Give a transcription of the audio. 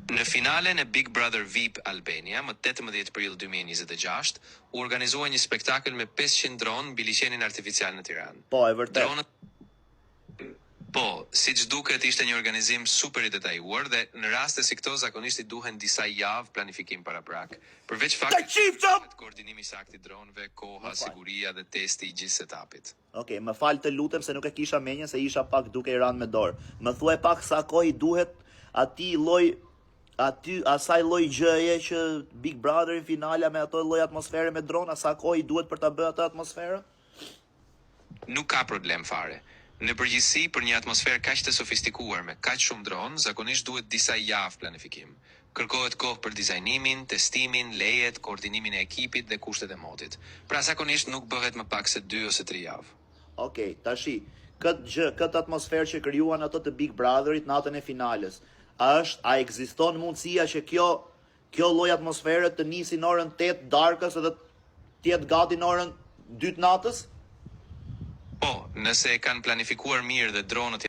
Në finalen e Big Brother VIP Albania, më 18 prill 2026, u organizua një spektakël me 500 dronë mbi liçenin artificial në Tiranë. Po, e vërtet. Dronët Po, siç duket ishte një organizim super i detajuar dhe në raste si këto zakonisht i duhen disa javë planifikim paraprak. Përveç faktit të koordinimi i saktë i dronëve, koha, siguria dhe testi i gjithë setupit. Okej, më fal të lutem se nuk e kisha menjen se isha pak duke i rënë me dorë. Më thuaj pak sa kohë i duhet asaj lloj gjëje që Big Brother në finale me ato lloj atmosfere me drona, sa kohë i duhet për ta bërë atë atmosferë? Nuk ka problem fare. Në përgjithësi, për një atmosferë kaq të sofistikuar me kaq shumë dronë, zakonisht duhet disa javë planifikim. Kërkohet kohë për dizajnimin, testimin, lejet, koordinimin e ekipit dhe kushtet e motit. Pra zakonisht nuk bëhet më pak se 2 ose 3 javë. Okej, tashi, këtë atmosferë që krijuan ato të Big Brotherit natën e finales, a ekziston mundësia që kjo lloj atmosfere të nisi në orën 8 darkës edhe të jetë gati në orën 2 natës? Po, nëse e kanë planifikuar mirë dhe dronët